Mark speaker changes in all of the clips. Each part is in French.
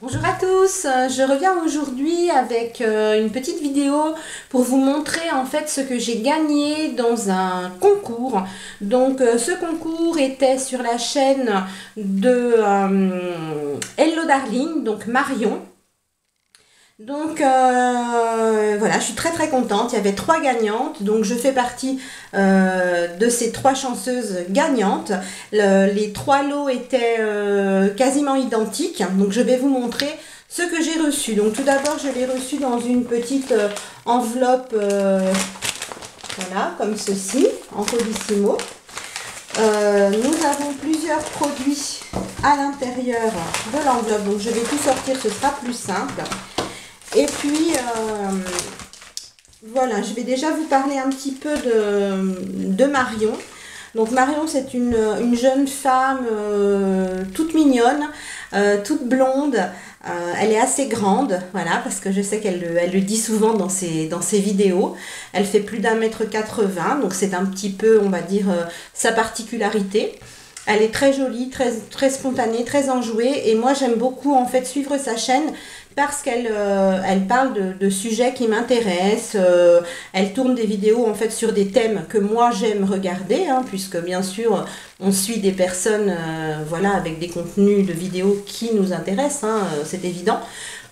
Speaker 1: Bonjour à tous, je reviens aujourd'hui avec une petite vidéo pour vous montrer en fait ce que j'ai gagné dans un concours. Donc ce concours était sur la chaîne de Hello Darling, donc Marion. Donc voilà, je suis très contente. Il y avait 3 gagnantes, donc je fais partie de ces 3 chanceuses gagnantes. Les 3 lots étaient quasiment identiques, donc je vais vous montrer ce que j'ai reçu. Donc tout d'abord, je l'ai reçu dans une petite enveloppe, voilà, comme ceci, en colissimo. Nous avons plusieurs produits à l'intérieur de l'enveloppe, donc je vais tout sortir, ce sera plus simple. Et puis, voilà, je vais déjà vous parler un petit peu de Marion. Donc Marion, c'est une jeune femme toute mignonne, toute blonde. Elle est assez grande, voilà, parce que je sais qu'elle le dit souvent dans ses vidéos. Elle fait plus d'1,80 m, donc c'est un petit peu, on va dire, sa particularité. Elle est très jolie, très spontanée, très enjouée. Et moi, j'aime beaucoup en fait suivre sa chaîne parce qu'elle elle parle de sujets qui m'intéressent. Elle tourne des vidéos en fait sur des thèmes que moi j'aime regarder, hein, puisque bien sûr on suit des personnes voilà, avec des contenus de vidéos qui nous intéressent, hein, c'est évident.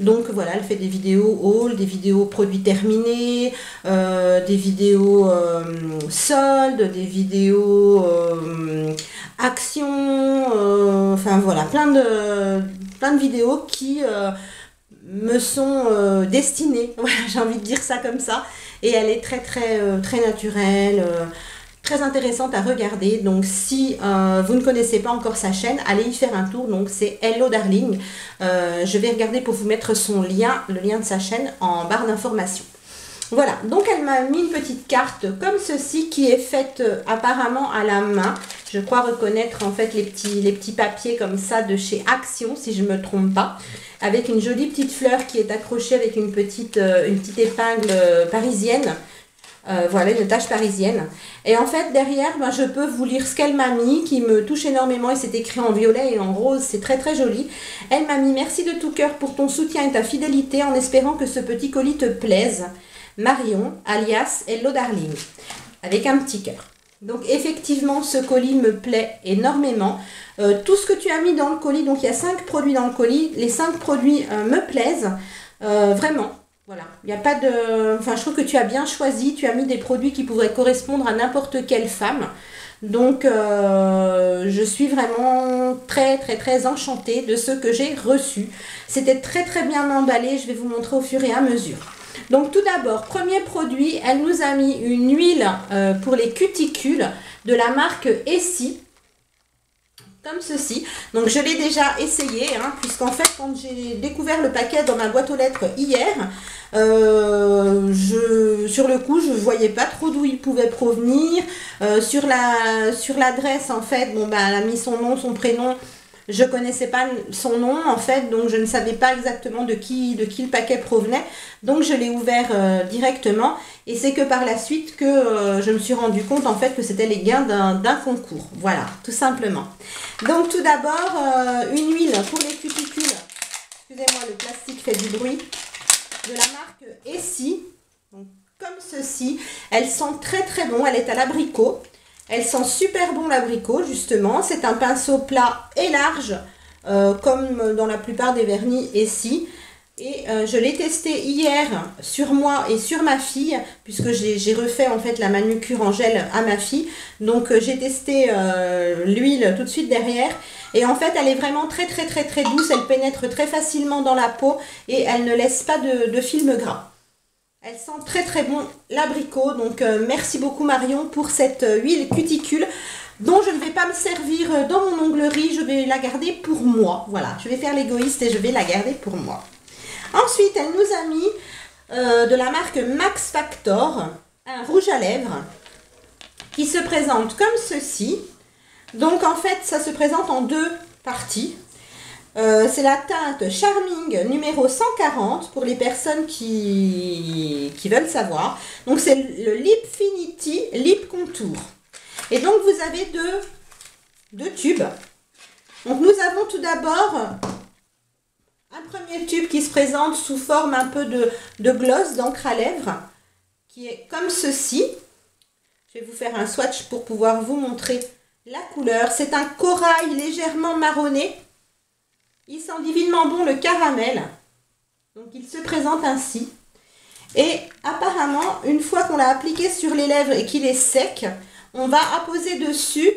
Speaker 1: Donc voilà, elle fait des vidéos haul, des vidéos produits terminés, des vidéos soldes, des vidéos actions, enfin voilà, plein de vidéos qui me sont destinées, voilà, j'ai envie de dire ça comme ça, et elle est très naturelle, très intéressante à regarder. Donc si vous ne connaissez pas encore sa chaîne, allez y faire un tour. Donc c'est Hello Darling. Je vais regarder pour vous mettre son lien, le lien de sa chaîne en barre d'information. Voilà, donc elle m'a mis une petite carte comme ceci qui est faite apparemment à la main. Je crois reconnaître en fait les petits papiers comme ça de chez Action, si je ne me trompe pas, avec une jolie petite fleur qui est accrochée avec une petite épingle parisienne. Voilà, une tache parisienne. Et en fait, derrière, ben, je peux vous lire ce qu'elle m'a mis, qui me touche énormément, et c'est écrit en violet et en rose, c'est très joli. Elle m'a mis: merci de tout cœur pour ton soutien et ta fidélité, en espérant que ce petit colis te plaise. Marion, alias Hello Darling, avec un petit cœur. Donc effectivement, ce colis me plaît énormément. Tout ce que tu as mis dans le colis, donc il y a 5 produits dans le colis, les 5 produits me plaisent, vraiment. Voilà, il n'y a pas de... Enfin, je trouve que tu as bien choisi, tu as mis des produits qui pourraient correspondre à n'importe quelle femme. Donc, je suis vraiment très enchantée de ce que j'ai reçu. C'était très bien emballé, je vais vous montrer au fur et à mesure. Donc tout d'abord, premier produit, elle nous a mis une huile pour les cuticules de la marque Essie, comme ceci. Donc je l'ai déjà essayé, hein, puisqu'en fait quand j'ai découvert le paquet dans ma boîte aux lettres hier, sur le coup je ne voyais pas trop d'où il pouvait provenir. Sur l'adresse en fait, bon, bah, elle a mis son nom, son prénom. Je ne connaissais pas son nom en fait, donc je ne savais pas exactement de qui le paquet provenait. Donc je l'ai ouvert directement, et c'est que par la suite que je me suis rendu compte en fait que c'était les gains d'un concours. Voilà, tout simplement. Donc tout d'abord, une huile pour les cuticules. Excusez-moi, le plastique fait du bruit. De la marque Essie. Donc comme ceci. Elle sent très bon, elle est à l'abricot. Elle sent super bon l'abricot, justement. C'est un pinceau plat et large, comme dans la plupart des vernis Essie. Et je l'ai testé hier sur moi et sur ma fille, puisque j'ai refait en fait la manucure en gel à ma fille. Donc j'ai testé l'huile tout de suite derrière. Et en fait, elle est vraiment très douce. Elle pénètre très facilement dans la peau et elle ne laisse pas de film gras. Elle sent très bon l'abricot, donc merci beaucoup Marion pour cette huile cuticule dont je ne vais pas me servir dans mon onglerie, je vais la garder pour moi. Voilà, je vais faire l'égoïste et je vais la garder pour moi. Ensuite, elle nous a mis de la marque Max Factor, un rouge à lèvres qui se présente comme ceci. Donc en fait, ça se présente en 2 parties. C'est la teinte Charming numéro 140 pour les personnes qui veulent savoir. Donc c'est le Lipfinity Lip Contour. Et donc vous avez deux tubes. Donc nous avons tout d'abord un premier tube qui se présente sous forme un peu de gloss, d'encre à lèvres, qui est comme ceci. Je vais vous faire un swatch pour pouvoir vous montrer la couleur. C'est un corail légèrement marronné. Il sent divinement bon le caramel. Donc il se présente ainsi. Et apparemment, une fois qu'on l'a appliqué sur les lèvres et qu'il est sec, on va apposer dessus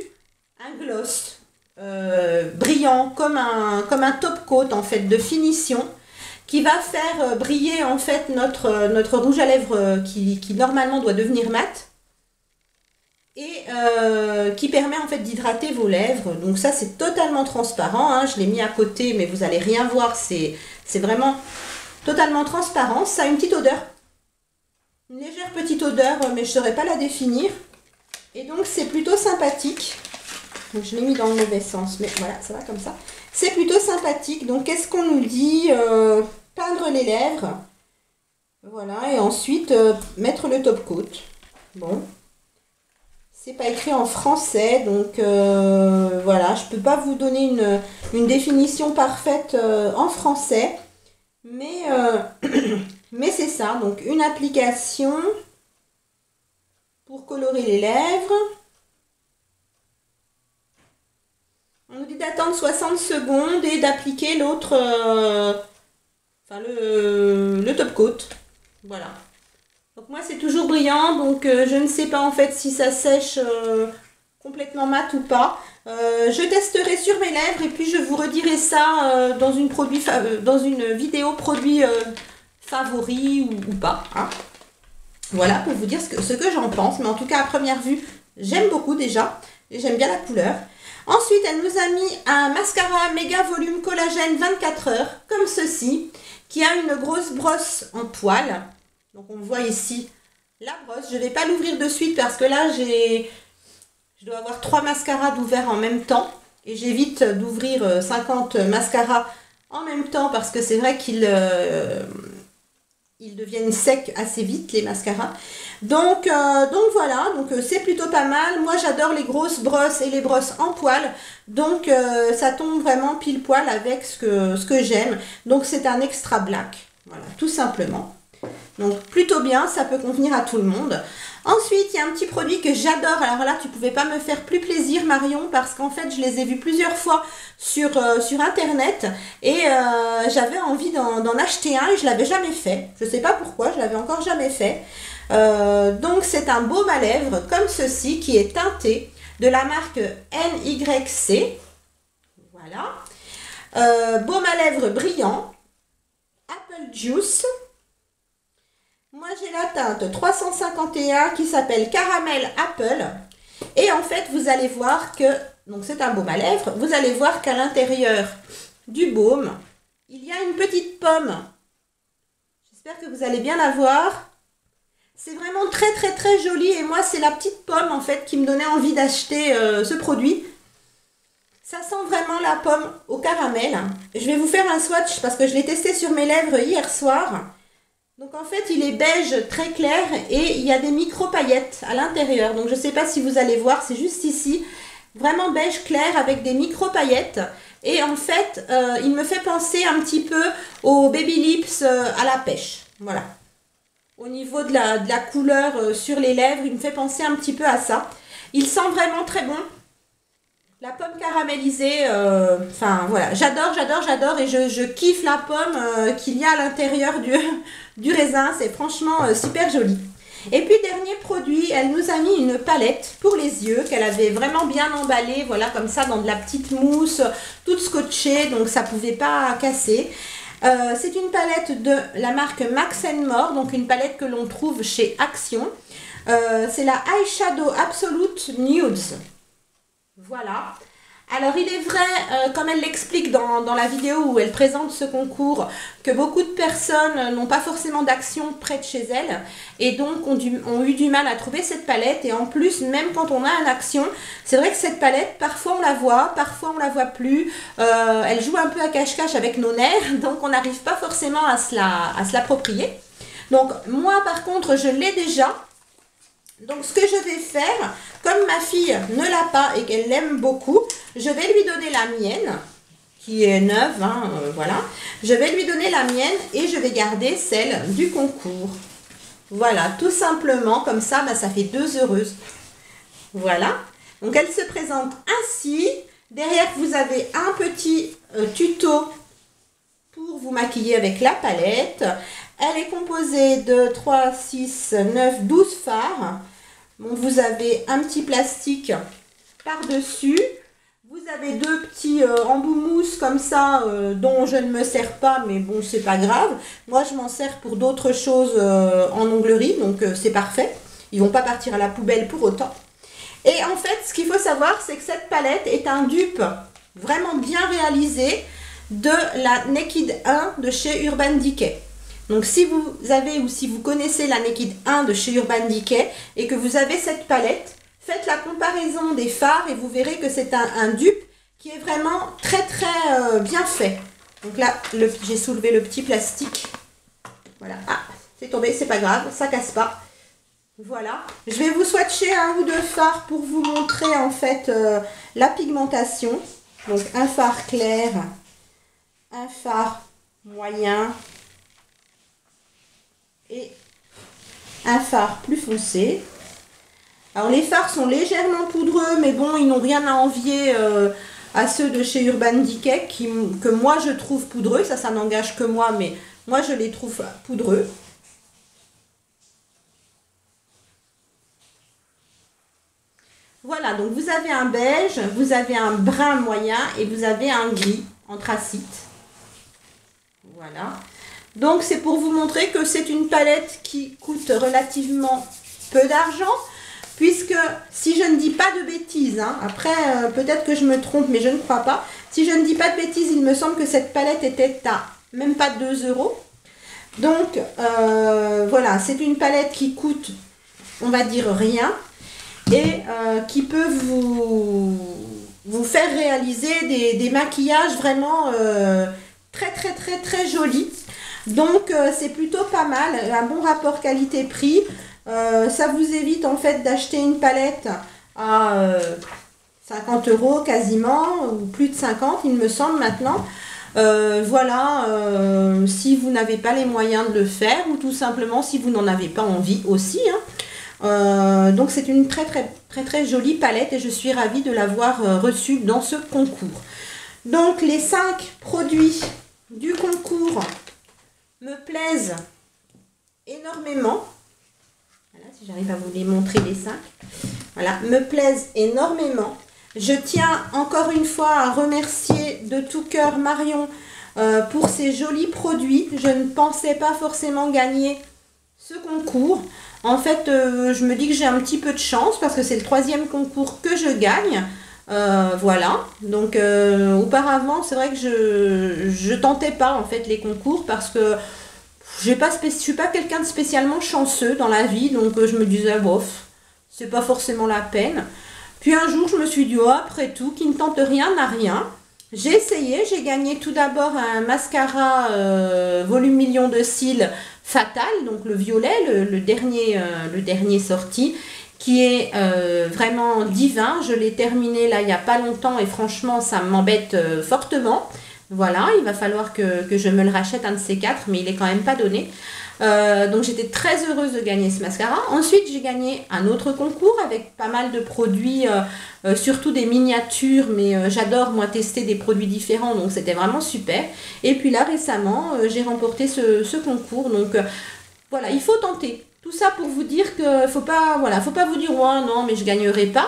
Speaker 1: un gloss brillant comme un top coat en fait de finition qui va faire briller en fait notre rouge à lèvres qui normalement doit devenir mat et qui permet en fait d'hydrater vos lèvres. Donc ça c'est totalement transparent, hein. Je l'ai mis à côté mais vous allez rien voir, c'est vraiment totalement transparent. Ça a une petite odeur, une légère petite odeur mais je ne saurais pas la définir et donc c'est plutôt sympathique. Donc je l'ai mis dans le mauvais sens, mais voilà, ça va comme ça. C'est plutôt sympathique. Donc qu'est-ce qu'on nous dit? Peindre les lèvres. Voilà, et ensuite mettre le top coat. Bon. C'est pas écrit en français, donc voilà, je peux pas vous donner une définition parfaite en français. Mais, mais c'est ça, donc une application pour colorer les lèvres. On nous dit d'attendre 60 secondes et d'appliquer l'autre, le top coat. Voilà. Donc moi c'est toujours brillant, donc je ne sais pas en fait si ça sèche complètement mat ou pas. Je testerai sur mes lèvres et puis je vous redirai ça dans une vidéo produit favori ou pas. Hein. Voilà pour vous dire ce que j'en pense. Mais en tout cas à première vue, j'aime beaucoup déjà. Et j'aime bien la couleur. Ensuite, elle nous a mis un mascara méga volume collagène 24 heures, comme ceci, qui a une grosse brosse en poil. Donc, on voit ici la brosse. Je ne vais pas l'ouvrir de suite parce que là, je dois avoir 3 mascaras d'ouvert en même temps. Et j'évite d'ouvrir 50 mascaras en même temps parce que c'est vrai qu'ils deviennent secs assez vite, les mascaras. Donc voilà, donc c'est plutôt pas mal. Moi j'adore les grosses brosses et les brosses en poil, donc ça tombe vraiment pile poil avec ce que j'aime. Donc c'est un extra black, voilà, tout simplement. Donc plutôt bien, ça peut convenir à tout le monde. Ensuite, il y a un petit produit que j'adore. Alors là, tu pouvais pas me faire plus plaisir, Marion, parce qu'en fait, je les ai vus plusieurs fois sur Internet et j'avais envie d'en acheter un et je l'avais jamais fait. Je sais pas pourquoi, je l'avais encore jamais fait. Donc, c'est un baume à lèvres comme ceci qui est teinté de la marque NYC. Voilà. Baume à lèvres brillant, Apple Juice. Moi, j'ai la teinte 351 qui s'appelle Caramel Apple. Et en fait, vous allez voir que, donc c'est un baume à lèvres, vous allez voir qu'à l'intérieur du baume, il y a une petite pomme. J'espère que vous allez bien la voir. C'est vraiment très très très joli et moi, c'est la petite pomme en fait qui me donnait envie d'acheter ce produit. Ça sent vraiment la pomme au caramel. Je vais vous faire un swatch parce que je l'ai testé sur mes lèvres hier soir. Donc en fait, il est beige très clair et il y a des micro-paillettes à l'intérieur. Donc je ne sais pas si vous allez voir, c'est juste ici. Vraiment beige clair avec des micro-paillettes. Et en fait, il me fait penser un petit peu au Baby Lips à la pêche. Voilà. Au niveau de la couleur sur les lèvres, il me fait penser un petit peu à ça. Il sent vraiment très bon. La pomme caramélisée, enfin voilà, j'adore et je kiffe la pomme qu'il y a à l'intérieur du raisin, c'est franchement super joli. Et puis dernier produit, elle nous a mis une palette pour les yeux qu'elle avait vraiment bien emballée, voilà comme ça dans de la petite mousse, toute scotchée, donc ça pouvait pas casser. C'est une palette de la marque Max & More, donc une palette que l'on trouve chez Action. C'est la Eyeshadow Absolute Nudes. Voilà. Alors il est vrai, comme elle l'explique dans la vidéo où elle présente ce concours, que beaucoup de personnes n'ont pas forcément d'Action près de chez elles et donc ont eu du mal à trouver cette palette. Et en plus, même quand on a un Action, c'est vrai que cette palette, parfois on la voit, parfois on la voit plus. Elle joue un peu à cache-cache avec nos nerfs, donc on n'arrive pas forcément à se l'approprier. Donc moi par contre, je l'ai déjà. Donc ce que je vais faire, comme ma fille ne l'a pas et qu'elle l'aime beaucoup, je vais lui donner la mienne, qui est neuve, hein, voilà. Je vais lui donner la mienne et je vais garder celle du concours. Voilà, tout simplement, comme ça, bah, ça fait 2 heureuses. Voilà, donc elle se présente ainsi. Derrière, vous avez un petit tuto pour vous maquiller avec la palette. Elle est composée de 3, 6, 9, 12 fards. Donc, vous avez un petit plastique par-dessus. Vous avez 2 petits embouts mousse comme ça, dont je ne me sers pas, mais bon, c'est pas grave. Moi, je m'en sers pour d'autres choses en onglerie, donc c'est parfait. Ils vont pas partir à la poubelle pour autant. Et en fait, ce qu'il faut savoir, c'est que cette palette est un dupe vraiment bien réalisé de la Naked 1 de chez Urban Decay. Donc si vous avez ou si vous connaissez la Naked 1 de chez Urban Decay et que vous avez cette palette, faites la comparaison des fards et vous verrez que c'est un dupe qui est vraiment très bien fait. Donc là, j'ai soulevé le petit plastique. Voilà, ah, c'est tombé, c'est pas grave, ça casse pas. Voilà, je vais vous swatcher un ou 2 fards pour vous montrer en fait la pigmentation. Donc un fard clair, un fard moyen et un fard plus foncé. Alors les fards sont légèrement poudreux, mais bon, ils n'ont rien à envier à ceux de chez Urban Decay que moi je trouve poudreux. Ça n'engage que moi, mais moi je les trouve poudreux. Voilà, donc vous avez un beige, vous avez un brun moyen et vous avez un gris anthracite. Voilà. Donc c'est pour vous montrer que c'est une palette qui coûte relativement peu d'argent. Puisque, si je ne dis pas de bêtises, hein, après peut-être que je me trompe, mais je ne crois pas. Si je ne dis pas de bêtises, il me semble que cette palette était à même pas 2 €. Donc voilà, c'est une palette qui coûte, on va dire, rien. Et qui peut vous faire réaliser des maquillages vraiment très jolis. Donc c'est plutôt pas mal, un bon rapport qualité-prix. Ça vous évite en fait d'acheter une palette à 50 € quasiment, ou plus de 50 il me semble maintenant. Voilà, si vous n'avez pas les moyens de le faire, ou tout simplement si vous n'en avez pas envie aussi, hein. Donc c'est une très jolie palette et je suis ravie de l'avoir reçue dans ce concours. Donc les 5 produits du concours me plaisent énormément. Voilà, si j'arrive à vous les montrer les 5. Voilà, me plaisent énormément. Je tiens encore une fois à remercier de tout cœur Marion pour ces jolis produits. Je ne pensais pas forcément gagner ce concours. En fait, je me dis que j'ai un petit peu de chance parce que c'est le 3e concours que je gagne. Voilà. Donc, auparavant, c'est vrai que je tentais pas en fait les concours parce que je suis pas quelqu'un de spécialement chanceux dans la vie. Donc, je me disais, bof, c'est pas forcément la peine. Puis un jour, je me suis dit, oh, après tout, qui ne tente rien n'a rien. J'ai essayé, j'ai gagné tout d'abord un mascara volume million de cils Fatal, donc le violet, le dernier sorti, qui est vraiment divin. Je l'ai terminé là il n'y a pas longtemps et franchement ça m'embête fortement. Voilà, il va falloir que je me le rachète un de ces 4, mais il est quand même pas donné. Donc j'étais très heureuse de gagner ce mascara. Ensuite j'ai gagné un autre concours avec pas mal de produits, surtout des miniatures, mais j'adore moi tester des produits différents, donc c'était vraiment super. Et puis là récemment j'ai remporté ce concours, donc voilà, il faut tenter. Tout ça pour vous dire que faut pas vous dire oh non mais je gagnerai pas.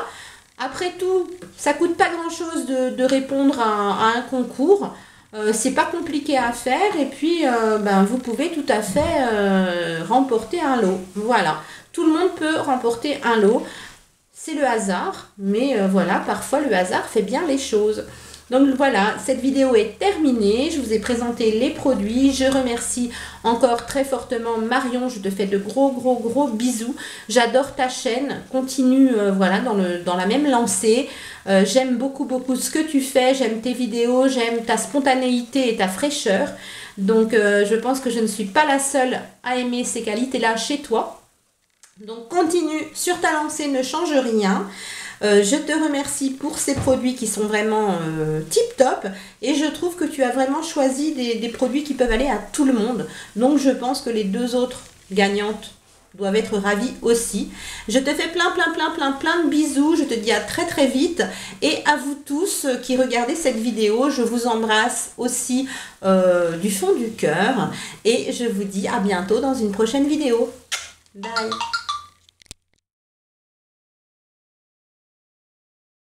Speaker 1: Après tout, ça coûte pas grand chose de répondre à un concours. C'est pas compliqué à faire et puis vous pouvez tout à fait remporter un lot. Voilà, tout le monde peut remporter un lot. C'est le hasard, mais voilà, parfois le hasard fait bien les choses. Donc voilà, cette vidéo est terminée. Je vous ai présenté les produits. Je remercie encore très fortement Marion. Je te fais de gros bisous. J'adore ta chaîne. Continue voilà, dans la même lancée. J'aime beaucoup ce que tu fais. J'aime tes vidéos. J'aime ta spontanéité et ta fraîcheur. Donc je pense que je ne suis pas la seule à aimer ces qualités-là chez toi. Donc continue sur ta lancée, ne change rien. Je te remercie pour ces produits qui sont vraiment tip top et je trouve que tu as vraiment choisi des produits qui peuvent aller à tout le monde. Donc je pense que les deux autres gagnantes doivent être ravies aussi. Je te fais plein de bisous. Je te dis à très très vite. Et à vous tous qui regardez cette vidéo, je vous embrasse aussi du fond du cœur. Et je vous dis à bientôt dans une prochaine vidéo. Bye.